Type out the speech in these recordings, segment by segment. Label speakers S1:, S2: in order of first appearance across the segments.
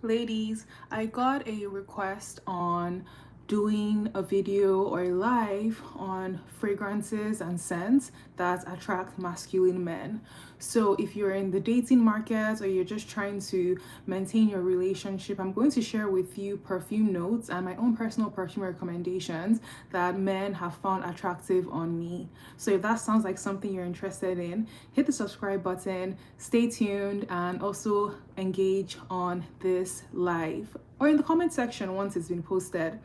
S1: Ladies, I got a request on doing a video or a live on fragrances and scents that attract masculine men. So, if you're in the dating market or you're just trying to maintain your relationship, I'm going to share with you perfume notes and my own personal perfume recommendations that men have found attractive on me. So, if that sounds like something you're interested in, hit the subscribe button, stay tuned, and also engage on this live or in the comment section once it's been posted.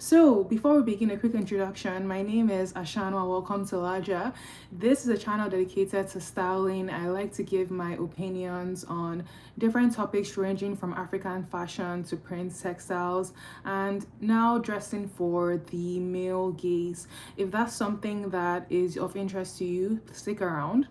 S1: So, before we begin, a quick introduction. My name is Ashanwa. Welcome to LAJA. This is a channel dedicated to styling. I like to give my opinions on different topics ranging from African fashion to print textiles and now dressing for the male gaze. If that's something that is of interest to you, stick around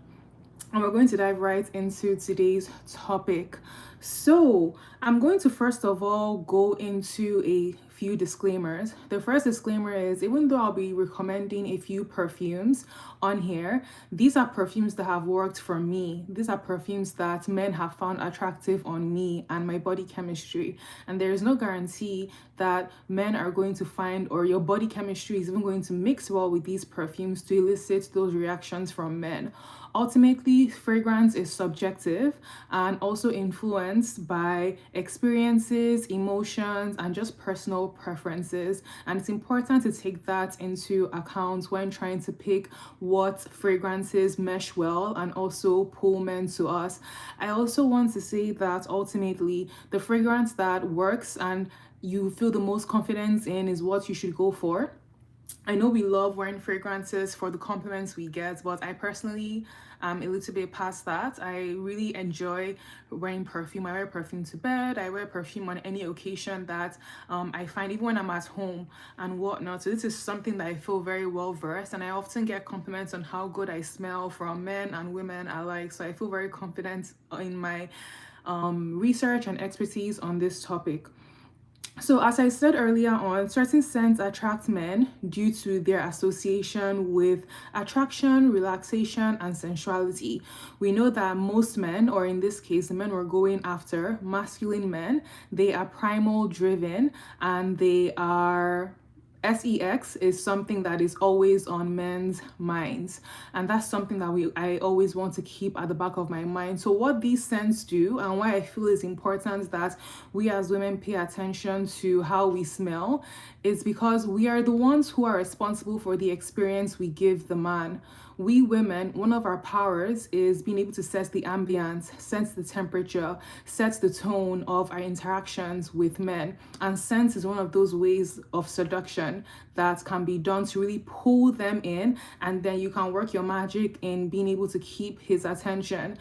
S1: and we're going to dive right into today's topic. So, I'm going to first of all go into a few disclaimers. The first disclaimer is even though I'll be recommending a few perfumes on here, these are perfumes that have worked for me. These are perfumes that men have found attractive on me and my body chemistry. And there is no guarantee that men are going to find or your body chemistry is even going to mix well with these perfumes to elicit those reactions from men. Ultimately, fragrance is subjective and also influenced by experiences, emotions, and just personal preferences. And it's important to take that into account when trying to pick what fragrances mesh well and also pull men to us. I also want to say that ultimately, the fragrance that works and you feel the most confidence in is what you should go for. I know we love wearing fragrances for the compliments we get, but I personally am a little bit past that. I really enjoy wearing perfume. I wear perfume to bed. I wear perfume on any occasion that I find, even when I'm at home and whatnot. So this is something that I feel very well versed, and I often get compliments on how good I smell from men and women alike. So I feel very confident in my research and expertise on this topic. So, as I said earlier on, certain scents attract men due to their association with attraction, relaxation, and sensuality. We know that most men, or in this case, the men we're going after, masculine men, they are primal driven and they are sex is something that is always on men's minds, and that's something that I always want to keep at the back of my mind. So what these scents do and why I feel is important that we as women pay attention to how we smell is because we are the ones who are responsible for the experience we give the man. We women, one of our powers is being able to set the ambience, set the temperature, set the tone of our interactions with men. And scent is one of those ways of seduction that can be done to really pull them in, and then you can work your magic in being able to keep his attention.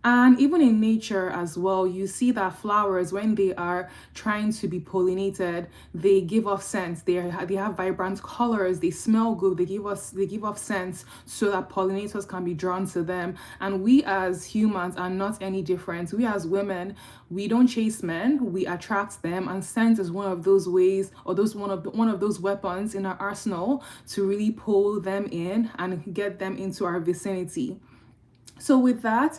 S1: And even in nature as well, you see that flowers, when they are trying to be pollinated, they give off scents. They have vibrant colors. They smell good. They give off scents so that pollinators can be drawn to them. And we as humans are not any different. We as women, we don't chase men. We attract them. And scent is one of those ways, or one of those weapons in our arsenal to really pull them in and get them into our vicinity. So with that,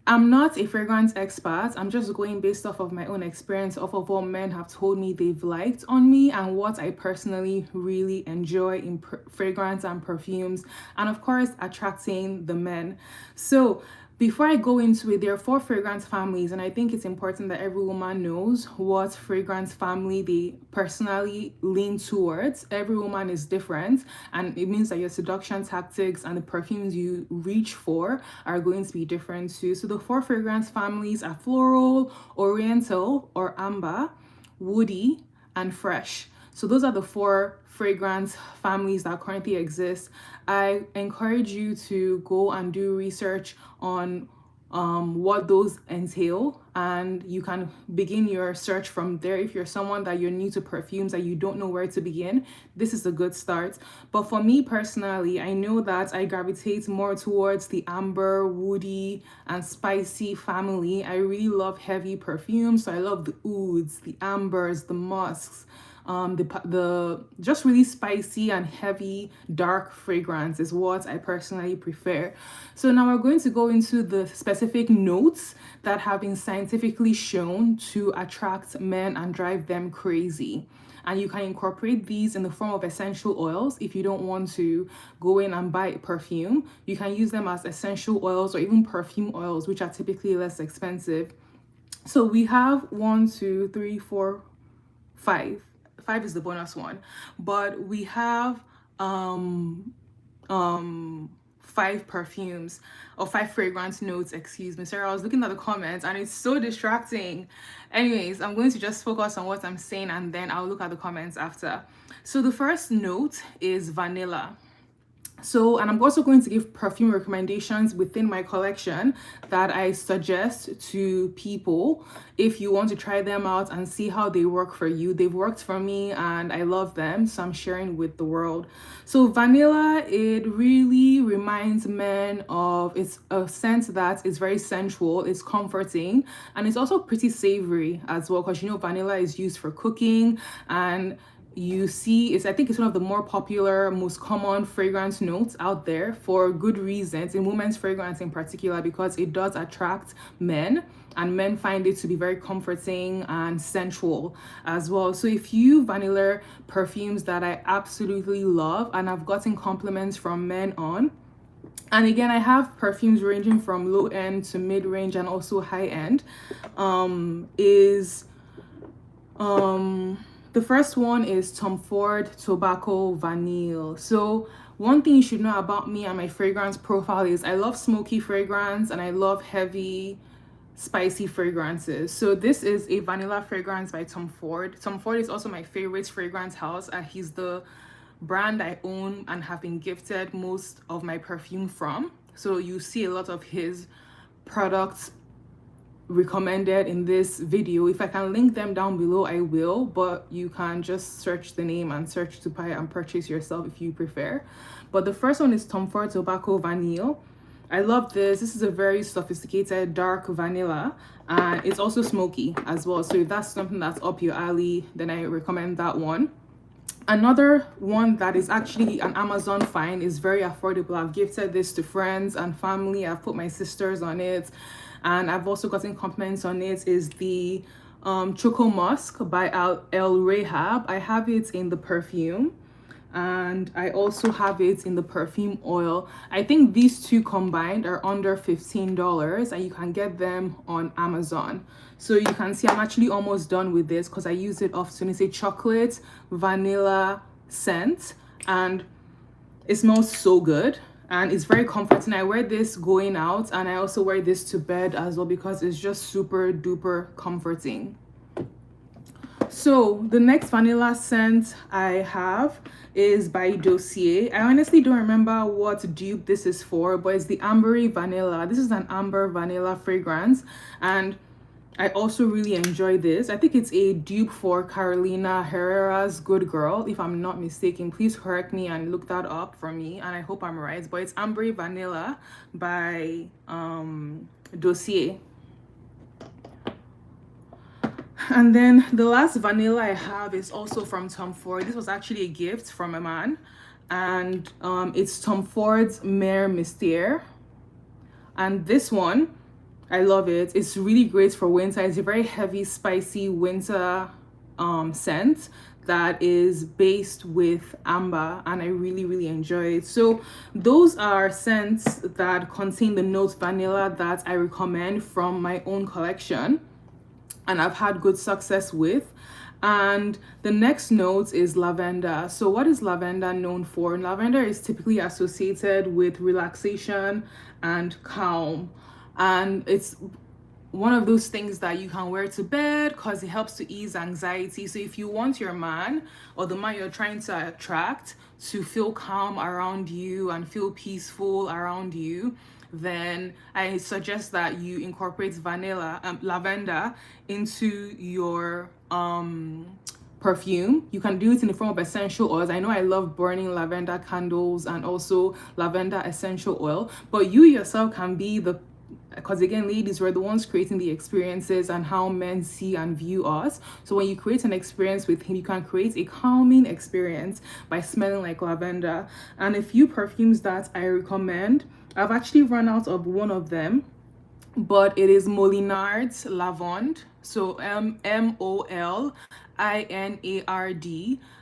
S1: I'm not a fragrance expert. I'm just going based off of my own experience, off of what men have told me they've liked on me and what I personally really enjoy in fragrance and perfumes, and of course, attracting the men. So, before I go into it, there are four fragrance families, and I think it's important that every woman knows what fragrance family they personally lean towards. Every woman is different, and it means that your seduction tactics and the perfumes you reach for are going to be different too. So, the four fragrance families are floral, oriental or amber, woody, and fresh. So, those are the four fragrance families that currently exist. I encourage you to go and do research on what those entail, and you can begin your search from there. If you're someone that you're new to perfumes and you don't know where to begin, this is a good start. But for me personally, I know that I gravitate more towards the amber, woody, and spicy family. I really love heavy perfumes, so I love the ouds, the ambers, the musks, The just really spicy and heavy dark fragrance is what I personally prefer. So now we're going to go into the specific notes that have been scientifically shown to attract men and drive them crazy. And you can incorporate these in the form of essential oils. If you don't want to go in and buy perfume, you can use them as essential oils or even perfume oils, which are typically less expensive. So we have 1, 2, 3, 4, 5. 5 is the bonus one, but we have 5 perfumes or 5 fragrance notes, excuse me. Sarah, I was looking at the comments and it's so distracting. Anyways, I'm going to just focus on what I'm saying and then I'll look at the comments after. So the first note is vanilla. So, and I'm also going to give perfume recommendations within my collection that I suggest to people if you want to try them out and see how they work for you. They've worked for me and I love them, so I'm sharing with the world. So vanilla, it really reminds men of, it's a scent that is very sensual, it's comforting, and it's also pretty savory as well, because you know vanilla is used for cooking, and you see I think it's one of the more popular, most common fragrance notes out there for good reasons, in women's fragrance in particular, because it does attract men and men find it to be very comforting and sensual as well. So a few vanilla perfumes that I absolutely love and I've gotten compliments from men on. And again, I have perfumes ranging from low end to mid range and also high end. The first one is Tom Ford Tobacco Vanille. So one thing you should know about me and my fragrance profile is I love smoky fragrance and I love heavy, spicy fragrances. So this is a vanilla fragrance by Tom Ford. Tom Ford is also my favorite fragrance house. He's the brand I own and have been gifted most of my perfume from. So you see a lot of his products recommended in this video. If I can link them down below, I will, but you can just search the name and search to buy and purchase yourself if you prefer. But the first one is Tom Ford Tobacco Vanille. I love this. This is a very sophisticated dark vanilla and it's also smoky as well. So if that's something that's up your alley, then I recommend that one. Another one that is actually an Amazon find, is very affordable. I've gifted this to friends and family. I've put my sisters on it and I've also gotten compliments on it, is the Choco Musk by El Rehab. I have it in the perfume and I also have it in the perfume oil. I think these two combined are under $15 and you can get them on Amazon. So you can see I'm actually almost done with this because I use it often. It's a chocolate vanilla scent and it smells so good and it's very comforting. I wear this going out and I also wear this to bed as well because it's just super duper comforting. So the next vanilla scent I have is by Dossier. I honestly don't remember what dupe this is for, but it's the Ambery Vanilla. This is an amber vanilla fragrance and I also really enjoy this. I think it's a dupe for Carolina Herrera's Good Girl, if I'm not mistaken. Please correct me and look that up for me, and I hope I'm right. But it's Ambery Vanilla by Dossier. And then the last vanilla I have is also from Tom Ford. This was actually a gift from a man, and it's Tom Ford's Mère Mystère. And this one, I love it. It's really great for winter. It's a very heavy, spicy winter scent that is based with amber, and I really, really enjoy it. So those are scents that contain the notes vanilla that I recommend from my own collection and I've had good success with. And the next note is lavender. So what is lavender known for? Lavender is typically associated with relaxation and calm, and it's one of those things that you can wear to bed because it helps to ease anxiety. So if you want your man or the man you're trying to attract to feel calm around you and feel peaceful around you, then I suggest that you incorporate lavender into your perfume. You can do it in the form of essential oils. I know I love burning lavender candles and also lavender essential oil, but you yourself can be the because again, ladies, we're the ones creating the experiences and how men see and view us. So when you create an experience with him, you can create a calming experience by smelling like lavender. And a few perfumes that I recommend, I've actually run out of one of them, but it is Molinard's Lavande. So Molinard,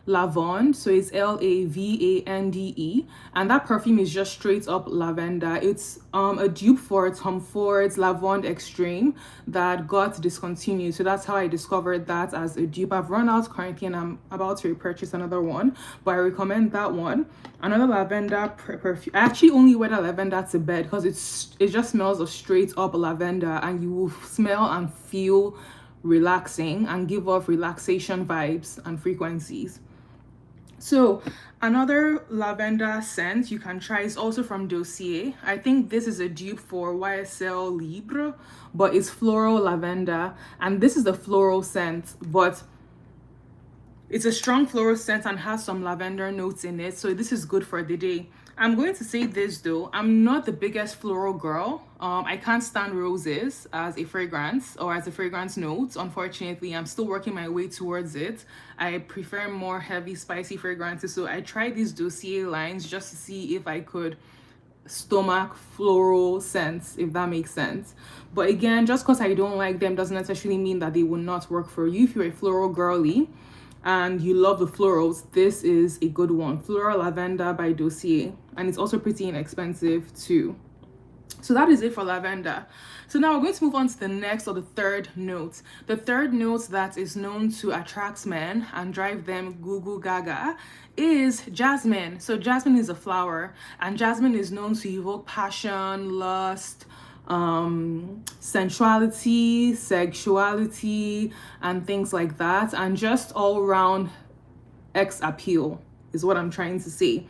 S1: Lavande. So it's Lavande, and that perfume is just straight up lavender. It's a dupe for Tom Ford's Lavande Extreme that got discontinued. So that's how I discovered that as a dupe. I've run out currently, and I'm about to repurchase another one, but I recommend that one. Another lavender perfume. I actually only wear that lavender to bed because it just smells of straight up lavender, and you will smell and feel relaxing and give off relaxation vibes and frequencies. So another lavender scent you can try is also from Dossier. I think this is a dupe for YSL Libre, but it's floral lavender, and this is the floral scent, but it's a strong floral scent and has some lavender notes in it, so this is good for the day. I'm going to say this though, I'm not the biggest floral girl. I can't stand roses as a fragrance or as a fragrance note. Unfortunately, I'm still working my way towards it. I prefer more heavy, spicy fragrances, so I tried these Dossier lines just to see if I could stomach floral scents, if that makes sense. But again, just because I don't like them doesn't necessarily mean that they will not work for you. If you're a floral girly and you love the florals, this is a good one. Floral Lavender by Dossier, and it's also pretty inexpensive too. So that is it for lavender. So now we're going to move on to the next, or the third note. The third note that is known to attract men and drive them goo goo gaga is jasmine. So jasmine is a flower, and jasmine is known to evoke passion, lust, sensuality, sexuality, and things like that, and just all around X appeal is what I'm trying to say.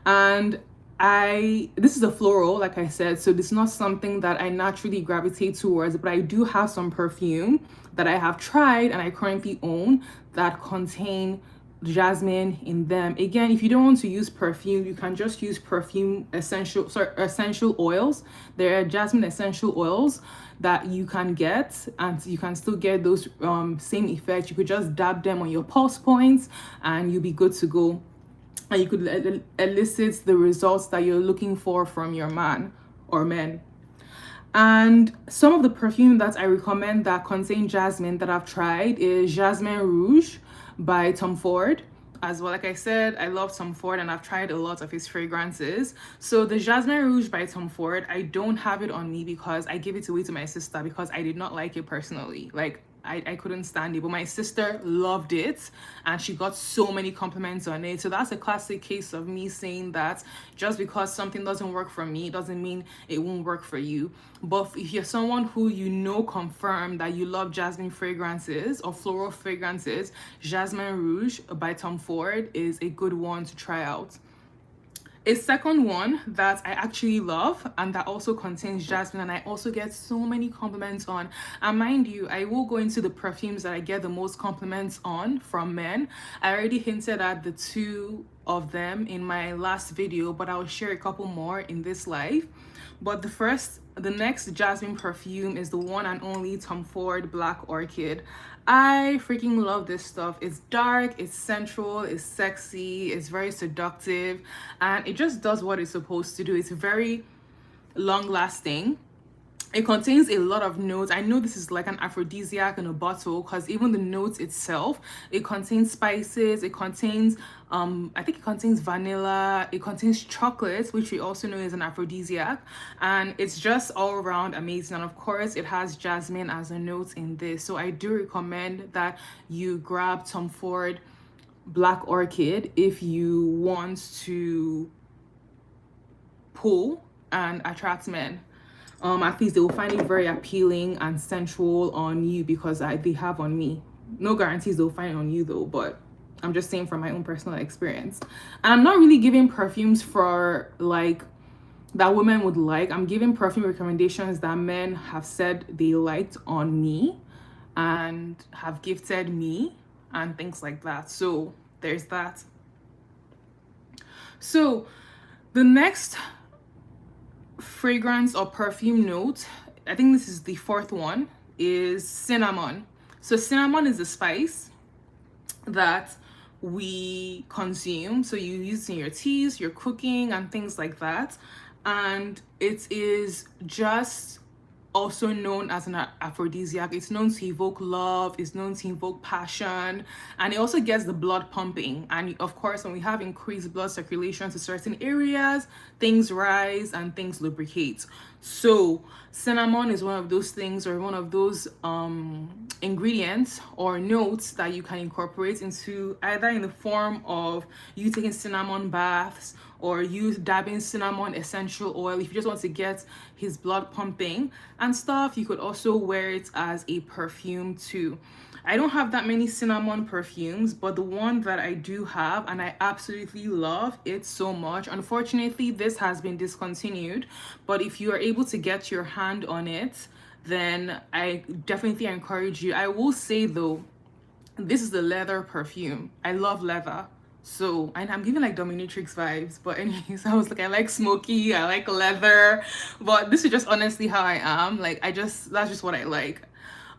S1: And this is a floral, like I said, so this is not something that I naturally gravitate towards, but I do have some perfume that I have tried and I currently own that contain jasmine in them. Again, if you don't want to use perfume, you can just use essential oils. There are jasmine essential oils that you can get, and you can still get those same effects. You could just dab them on your pulse points and you'll be good to go, and you could elicit the results that you're looking for from your man or men. And some of the perfume that I recommend that contain jasmine that I've tried is Jasmine Rouge by Tom Ford. As well, like I said, I love Tom Ford and I've tried a lot of his fragrances. So the Jasmine Rouge by Tom Ford, I don't have it on me because I gave it away to my sister because I did not like it personally. Like, I couldn't stand it, but my sister loved it and she got so many compliments on it. So that's a classic case of me saying that just because something doesn't work for me doesn't mean it won't work for you. But if you're someone who confirm that you love jasmine fragrances or floral fragrances, Jasmine Rouge by Tom Ford is a good one to try out. A second one that I actually love and that also contains jasmine and I also get so many compliments on, and mind you, I will go into the perfumes that I get the most compliments on from men. I already hinted at the two of them in my last video, but I'll share a couple more in this live. But the next jasmine perfume is the one and only Tom Ford Black Orchid. I freaking love this stuff. It's dark, it's sensual, it's sexy, it's very seductive, and it just does what it's supposed to do. It's very long lasting. It contains a lot of notes. I know this is like an aphrodisiac in a bottle because even the notes itself, it contains spices, it contains I think it contains vanilla, it contains chocolate, which we also know is an aphrodisiac, and it's just all around amazing. And of course it has jasmine as a note in this, so I do recommend that you grab Tom Ford Black Orchid if you want to pull and attract men. At least they will find it very appealing and sensual on you because they have on me. No guarantees they'll find it on you though, but I'm just saying from my own personal experience. And I'm not really giving perfumes for like that women would like. I'm giving perfume recommendations that men have said they liked on me and have gifted me and things like that. So there's that. So the next fragrance or perfume note I think this is the fourth one, is cinnamon. So cinnamon is a spice that we consume. So you use it in your teas, your cooking, and things like that. And it is just also known as an aphrodisiac. It's known to evoke love, it's known to evoke passion, and it also gets the blood pumping. And of course, when we have increased blood circulation to certain areas, things rise and things lubricate. So cinnamon is one of those things, or one of those ingredients or notes that you can incorporate into, either in the form of you taking cinnamon baths, or you dabbing cinnamon essential oil if you just want to get his blood pumping and stuff. You could also wear it as a perfume too. I don't have that many cinnamon perfumes, but the one that I do have, and I absolutely love it so much. Unfortunately, this has been discontinued, but if you are able to get your hand on it, then I definitely encourage you. I will say though, this is the leather perfume. I love leather. So, and I'm giving like dominatrix vibes, but anyways, I was like, I like smoky, I like leather, but this is just honestly how I am. Like, that's just what I like.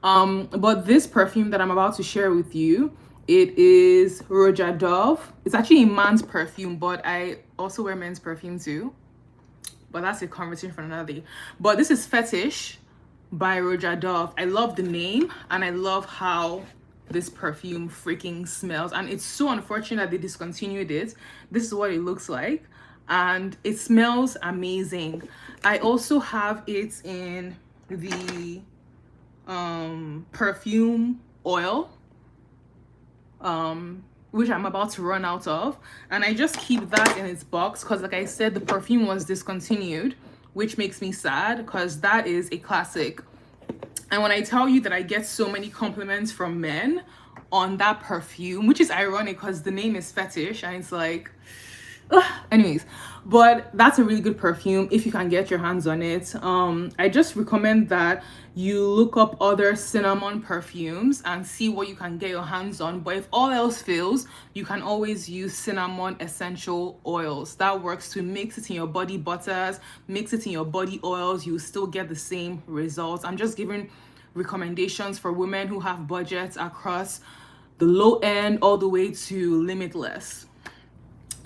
S1: But this perfume that I'm about to share with you, it is LAJA Dove. It's actually a man's perfume, but I also wear men's perfume too. But that's a conversation for another day. But this is Fetish by LAJA Dove. I love the name, and I love how this perfume freaking smells, and it's so unfortunate that they discontinued it. This is what it looks like, and it smells amazing. I also have it in the perfume oil, which I'm about to run out of, and I just keep that in its box because, like I said, the perfume was discontinued, which makes me sad because that is a classic. And when I tell you that I get so many compliments from men on that perfume, which is ironic because the name is Fetish, and it's like, ugh. Anyways, but that's a really good perfume if you can get your hands on it. I just recommend that you look up other cinnamon perfumes and see what you can get your hands on. But if all else fails, you can always use cinnamon essential oils. That works to mix it in your body butters, mix it in your body oils. You still get the same results. I'm just giving recommendations for women who have budgets across the low end all the way to limitless.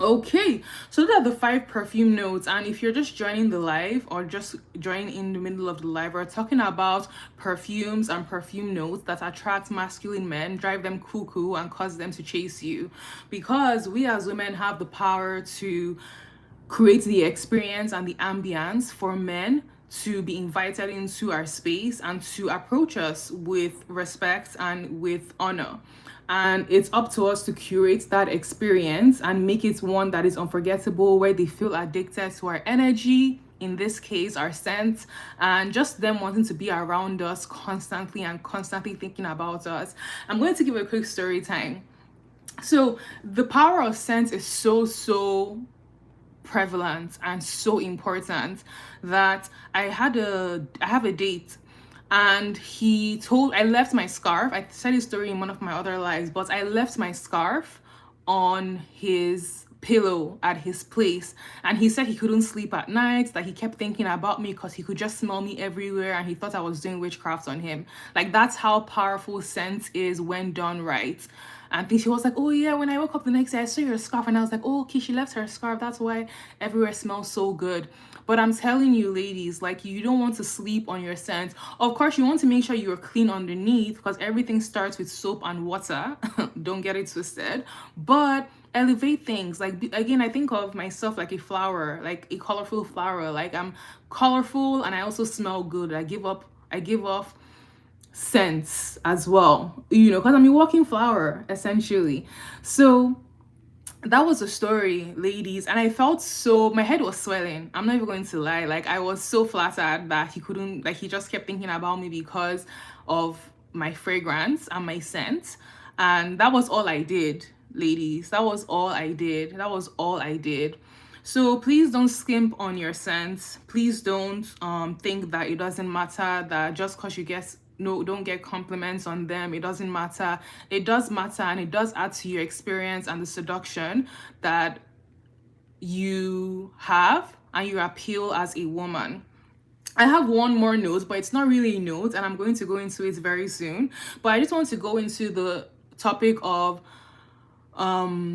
S1: Okay, so those are the 5 perfume notes, and if you're just joining the live or just joining in the middle of the live, we're talking about perfumes and perfume notes that attract masculine men, drive them cuckoo, and cause them to chase you, because we as women have the power to create the experience and the ambience for men to be invited into our space and to approach us with respect and with honor. And it's up to us to curate that experience and make it one that is unforgettable, where they feel addicted to our energy, in this case our scent, and just them wanting to be around us constantly and constantly thinking about us. I'm going to give a quick story time. So the power of scent is so prevalent and so important that I have a date, and I left my scarf. I said his story in one of my other lives, but I left my scarf on his pillow at his place, and he said he couldn't sleep at night, that he kept thinking about me because he could just smell me everywhere, and he thought I was doing witchcraft on him. Like, that's how powerful scent is when done right. And she was like, oh yeah, when I woke up the next day, I saw your scarf, and I was like, oh, okay, she left her scarf, that's why everywhere smells so good. But I'm telling you, ladies, like, you don't want to sleep on your scent. Of course, you want to make sure you're clean underneath, because everything starts with soap and water. Don't get it twisted. But elevate things. Like, again, I think of myself like a flower, like a colorful flower. Like, I'm colorful and I also smell good. I give off scents as well, because I'm a walking flower essentially. So that was a story, ladies, and I felt my head was swelling. I'm not even going to lie. Like, I was so flattered that he just kept thinking about me because of my fragrance and my scent. And that was all I did, ladies. That was all I did. So please don't skimp on your scent. Please don't think that it doesn't matter, that just because you don't get compliments on them, it doesn't matter. It does matter, and it does add to your experience and the seduction that you have and your appeal as a woman. I have one more note, but it's not really a note, and I'm going to go into it very soon. But I just want to go into the topic of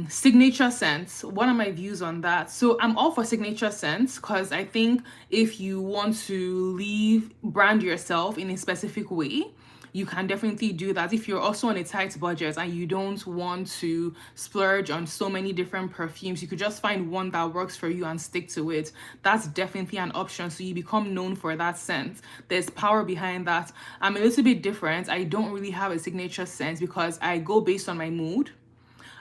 S1: signature scents. What are my views on that? So I'm all for signature scents because I think if you want to brand yourself in a specific way, you can definitely do that. If you're also on a tight budget and you don't want to splurge on so many different perfumes, you could just find one that works for you and stick to it. That's definitely an option, so you become known for that scent. There's power behind that. I'm a little bit different. I don't really have a signature scent because I go based on my mood.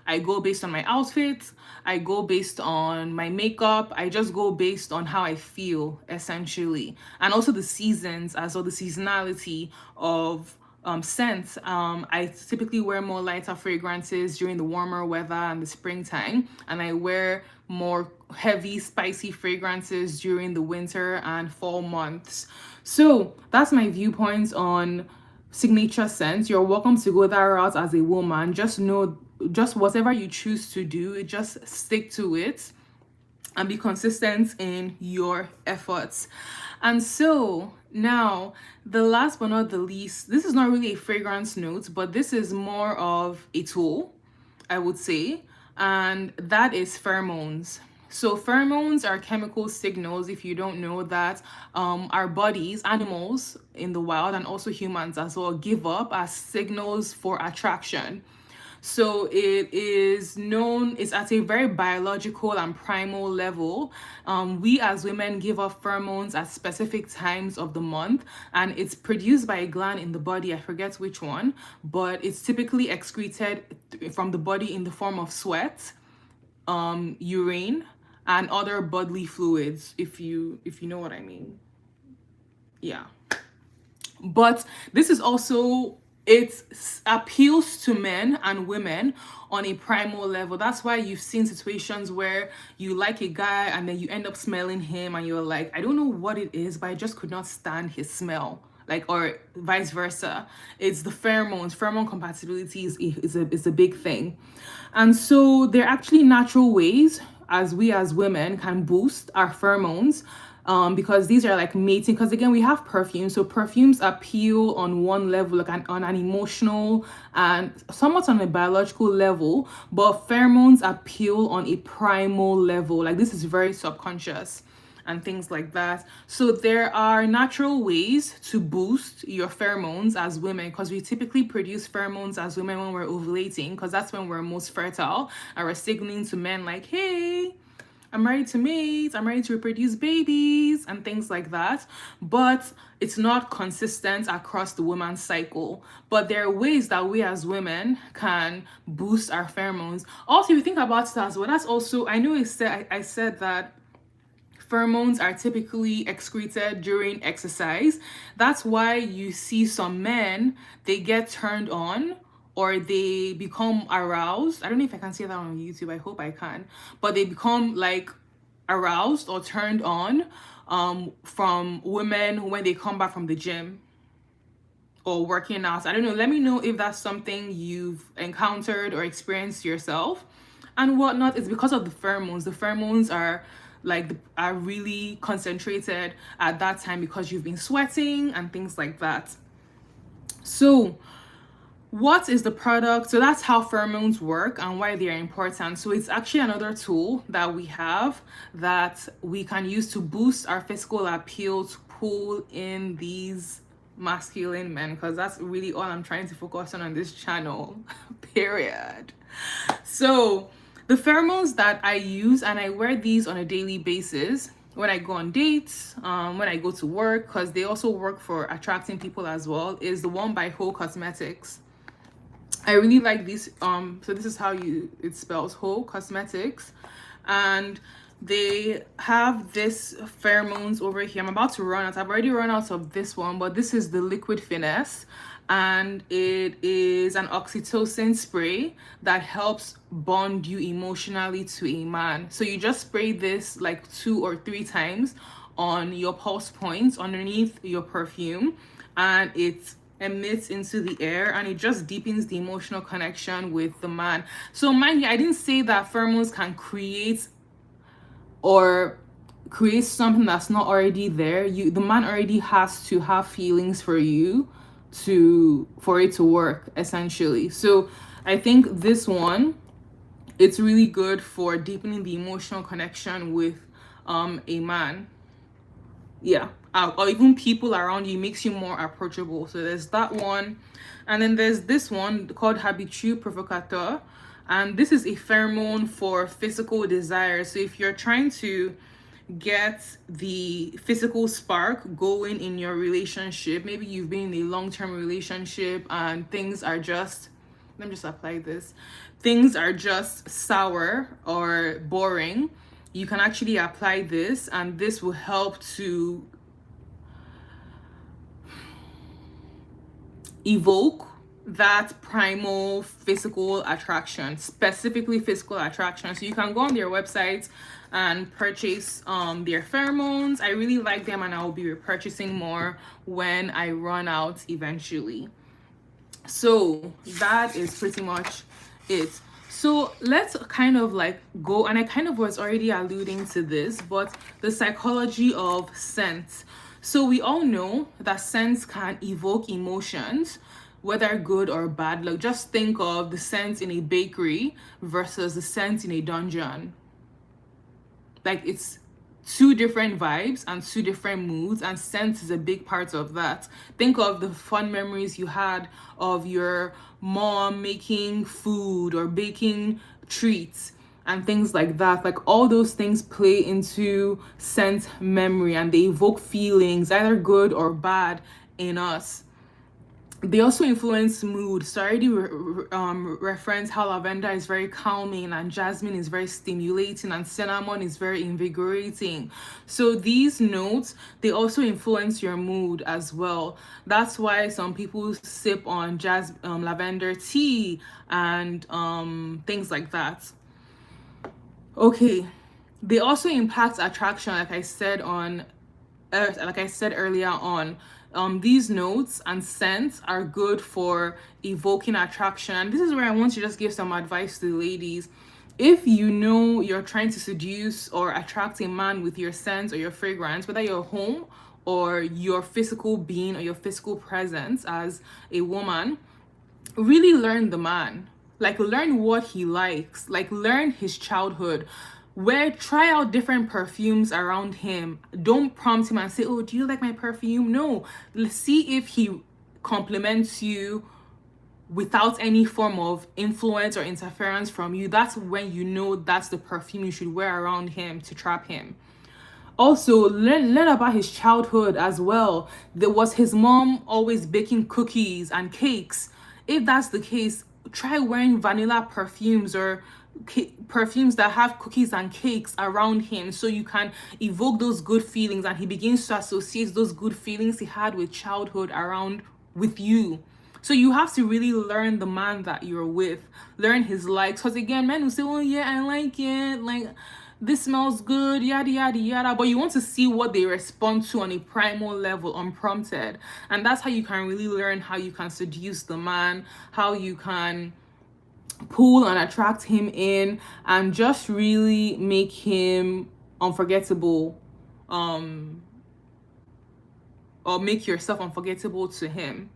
S1: I go based on my outfit. I go based on my makeup. I just go based on how I feel, essentially. And also the seasons, as well, the seasonality of scents. I typically wear more lighter fragrances during the warmer weather and the springtime. And I wear more heavy, spicy fragrances during the winter and fall months. So that's my viewpoints on signature scents. You're welcome to go that route as a woman. Just know, just whatever you choose to do, just stick to it and be consistent in your efforts. And so now, the last but not the least, this is not really a fragrance note, but this is more of a tool, I would say, and that is pheromones. So pheromones are chemical signals, if you don't know that, our bodies, animals in the wild and also humans as well, give up as signals for attraction. So it is known, it's at a very biological and primal level. We as women give off pheromones at specific times of the month, and it's produced by a gland in the body. I forget which one, but it's typically excreted from the body in the form of sweat, urine, and other bodily fluids, if you know what I mean. Yeah. But this is also, it appeals to men and women on a primal level. That's why you've seen situations where you like a guy and then you end up smelling him and you're like, I don't know what it is, but I just could not stand his smell. Like, or vice versa. It's the pheromones. Pheromone compatibility is a big thing. And so there are actually natural ways as we as women can boost our pheromones, because these are like mating. Because again, we have perfumes, so perfumes appeal on one level, like on an emotional and somewhat on a biological level, but pheromones appeal on a primal level. Like this is very subconscious and things like that. So there are natural ways to boost your pheromones as women, because we typically produce pheromones as women when we're ovulating, because that's when we're most fertile and we're signaling to men like, hey, I'm ready to mate, I'm ready to reproduce babies and things like that. But it's not consistent across the woman's cycle. But there are ways that we as women can boost our pheromones. Also, if you think about that as well, that's also, I know I said that pheromones are typically excreted during exercise. That's why you see some men, they get turned on or they become aroused. I don't know if I can say that on YouTube. I hope I can. But they become like aroused or turned on from women when they come back from the gym or working out. I don't know. Let me know if that's something you've encountered or experienced yourself and whatnot. It's because of the pheromones. The pheromones are are really concentrated at that time because you've been sweating and things like that. So what is the product? So that's how pheromones work and why they are important. So it's actually another tool that we have that we can use to boost our physical appeal, to pull in these masculine men, because that's really all I'm trying to focus on this channel. Period. So the pheromones that I use, and I wear these on a daily basis when I go on dates, when I go to work, because they also work for attracting people as well, is the one by Whole Cosmetics. I really like these. So this is how it spells, Whole Cosmetics, and they have this pheromones over here. I'm about to run out. I've already run out of this one, but this is the Liquid Finesse, and it is an oxytocin spray that helps bond you emotionally to a man. So you just spray this like 2 or 3 times on your pulse points underneath your perfume, and it emits into the air and it just deepens the emotional connection with the man. So mind you, I didn't say that pheromones can create or creates something that's not already there. The man already has to have feelings for you for it to work, essentially. So I think this one, it's really good for deepening the emotional connection with a man. Yeah. Or even people around you, makes you more approachable. So there's that one. And then there's this one called Habitude Provocateur. And this is a pheromone for physical desire. So if you're trying to get the physical spark going in your relationship, maybe you've been in a long-term relationship and things are just, let me just apply this, things are just sour or boring, you can actually apply this, and this will help to evoke that primal physical attraction, specifically physical attraction. So you can go on their website and purchase their pheromones. I really like them, and I will be repurchasing more when I run out eventually. So that is pretty much it. So let's kind of like go, and I kind of was already alluding to this, but the psychology of scent. So we all know that scents can evoke emotions, whether good or bad. Like, just think of the scent in a bakery versus the scent in a dungeon. Like, it's two different vibes and two different moods, and scent is a big part of that. Think of the fun memories you had of your mom making food or baking treats and things like that. Like, all those things play into scent memory, and they evoke feelings, either good or bad, in us. They also influence mood. So I already referenced how lavender is very calming, and jasmine is very stimulating, and cinnamon is very invigorating. So these notes, they also influence your mood as well. That's why some people sip on lavender tea and things like that. Okay, they also impact attraction, like I said earlier on. These notes and scents are good for evoking attraction. And this is where I want to just give some advice to the ladies. If you know you're trying to seduce or attract a man with your scent or your fragrance, whether you're home or your physical being or your physical presence as a woman, really learn the man. Like, learn what he likes, like learn his childhood. Try out different perfumes around him. Don't prompt him and say, oh, do you like my perfume? No, let's see if he compliments you without any form of influence or interference from you. That's when you know that's the perfume you should wear around him to trap him. Also, learn about his childhood as well. Was his mom always baking cookies and cakes? If that's the case, try wearing vanilla perfumes or perfumes that have cookies and cakes around him, so you can evoke those good feelings, and he begins to associate those good feelings he had with childhood around with you. So you have to really learn the man that you're with, learn his likes. Because again, men will say, oh yeah, I like it, like this smells good, yada yada yada, but you want to see what they respond to on a primal level, unprompted. And that's how you can really learn how you can seduce the man, how you can pull and attract him in, and just really make him unforgettable, or make yourself unforgettable to him.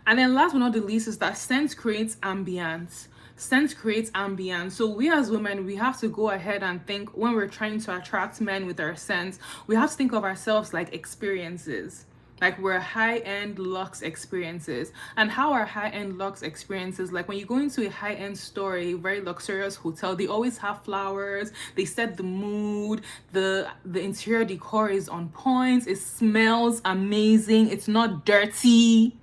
S1: And then last but not the least is that scent creates ambience. Scent creates ambience. So we as women, we have to go ahead and think, when we're trying to attract men with our scents, we have to think of ourselves like experiences. Like, we're high-end luxe experiences. And how are high-end luxe experiences? Like, when you go into a high-end store, a very luxurious hotel, they always have flowers, they set the mood, the interior decor is on point, it smells amazing, it's not dirty,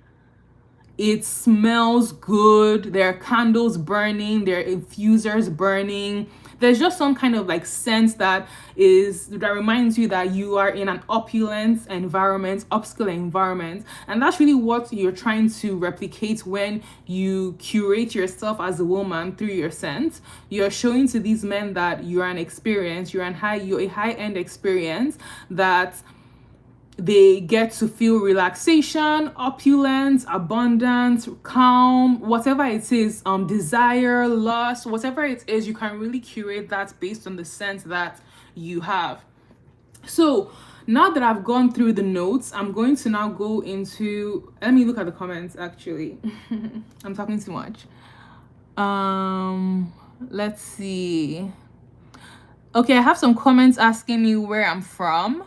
S1: it smells good, there are candles burning, there are infusers burning. There's just some kind of like sense that reminds you that you are in an opulent environment, upscale environment. And that's really what you're trying to replicate when you curate yourself as a woman through your scent. You're showing to these men that you're an experience, you're a high-end experience, that they get to feel relaxation, opulence, abundance, calm, whatever it is, desire, lust, whatever it is, you can really curate that based on the scent that you have. So now that I've gone through the notes, I'm going to now go into, let me look at the comments actually. I'm talking too much. Let's see. Okay, I have some comments asking me where I'm from.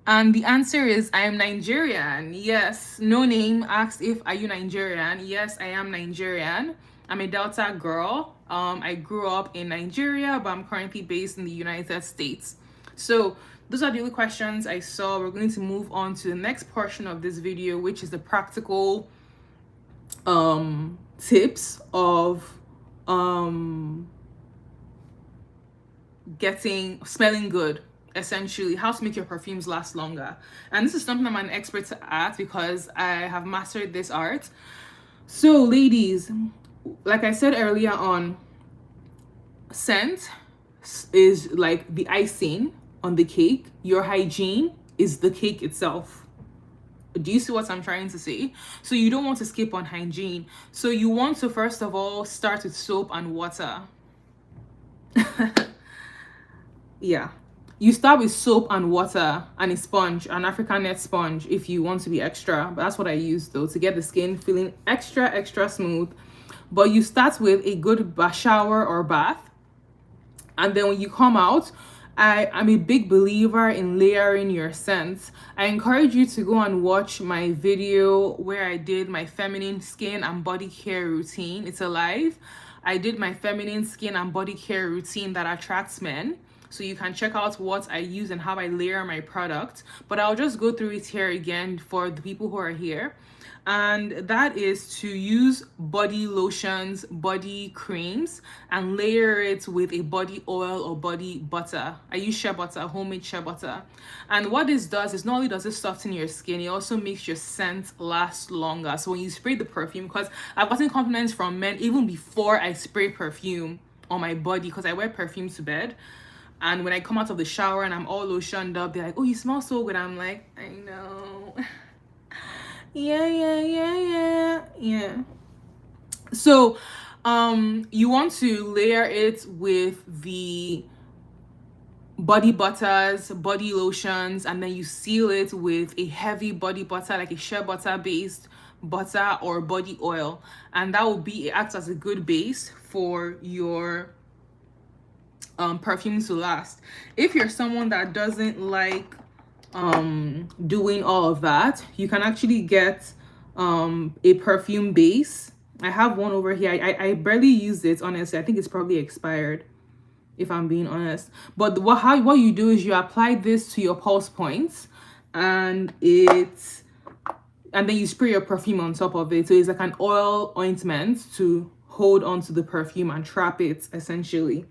S1: And the answer is I am Nigerian. Yes. No name asked if are you Nigerian? Yes, I am Nigerian. I'm a Delta girl. I grew up in Nigeria, but I'm currently based in the United States. So those are the only questions I saw. We're going to move on to the next portion of this video, which is the practical tips of smelling good, essentially how to make your perfumes last longer. And this is something I'm an expert at because I have mastered this art. So ladies, like I said earlier on, scent is like the icing on the cake. Your hygiene is the cake itself. Do you see what I'm trying to say? So you don't want to skip on hygiene. So you want to first of all start with soap and water. Yeah, you start with soap and water and a sponge, an African net sponge, if you want to be extra. But that's what I use though, to get the skin feeling extra smooth. But you start with a good shower or bath, and then when you come out, I'm a big believer in layering your scents. I encourage you to go and watch my video where I did my feminine skin and body care routine. It's alive. I did my feminine skin and body care routine that attracts men. So you can check out what I use and how I layer my product. But I'll just go through it here again for the people who are here. And that is to use body lotions, body creams, and layer it with a body oil or body butter. I use shea butter, homemade shea butter. And what this does is not only does it soften your skin, it also makes your scent last longer. So when you spray the perfume, because I've gotten compliments from men even before I spray perfume on my body, because I wear perfume to bed. And when I come out of the shower and I'm all lotioned up, they're like, oh, you smell so good. I'm like, I know. Yeah. So you want to layer it with the body butters, body lotions, and then you seal it with a heavy body butter, like a shea butter based butter or body oil, and that will be, it acts as a good base for your perfumes to last. If you're someone that doesn't like doing all of that, you can actually get a perfume base. I have one over here. I barely use it, honestly. I think it's probably expired, if I'm being honest. But what you do is you apply this to your pulse points, and then you spray your perfume on top of it. So it's like an oil ointment to hold onto the perfume and trap it, essentially.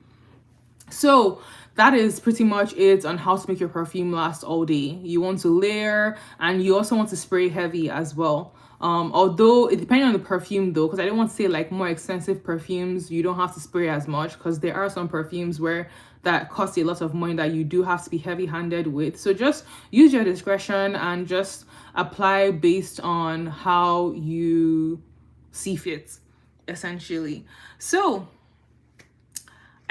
S1: So that is pretty much it on how to make your perfume last all day. You want to layer, and you also want to spray heavy as well. Although it depends on the perfume though, because I don't want to say like more expensive perfumes you don't have to spray as much, because there are some perfumes where that cost a lot of money that you do have to be heavy-handed with. So just use your discretion and just apply based on how you see fit, essentially. So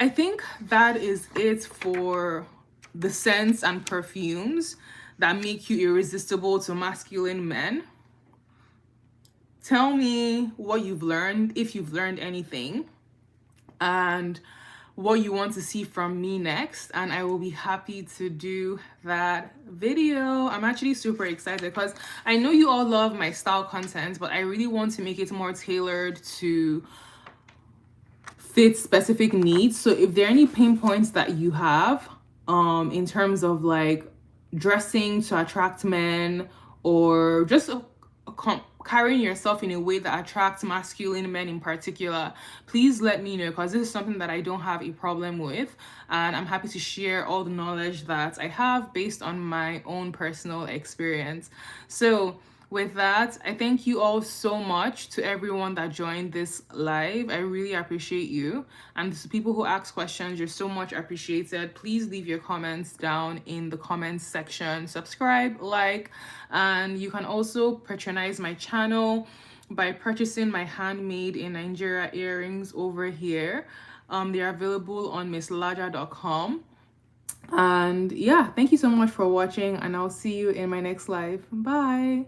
S1: I think that is it for the scents and perfumes that make you irresistible to masculine men. Tell me what you've learned, if you've learned anything, and what you want to see from me next, and I will be happy to do that video. I'm actually super excited because I know you all love my style content, but I really want to make it more tailored to fit specific needs. So if there are any pain points that you have in terms of like dressing to attract men, or just carrying yourself in a way that attracts masculine men in particular, please let me know, because this is something that I don't have a problem with, and I'm happy to share all the knowledge that I have based on my own personal experience. So with that, I thank you all so much to everyone that joined this live. I really appreciate you. And to people who ask questions, you're so much appreciated. Please leave your comments down in the comments section. Subscribe, like, and you can also patronize my channel by purchasing my handmade in Nigeria earrings over here. They're available on misslaja.com. And yeah, thank you so much for watching, and I'll see you in my next live. Bye.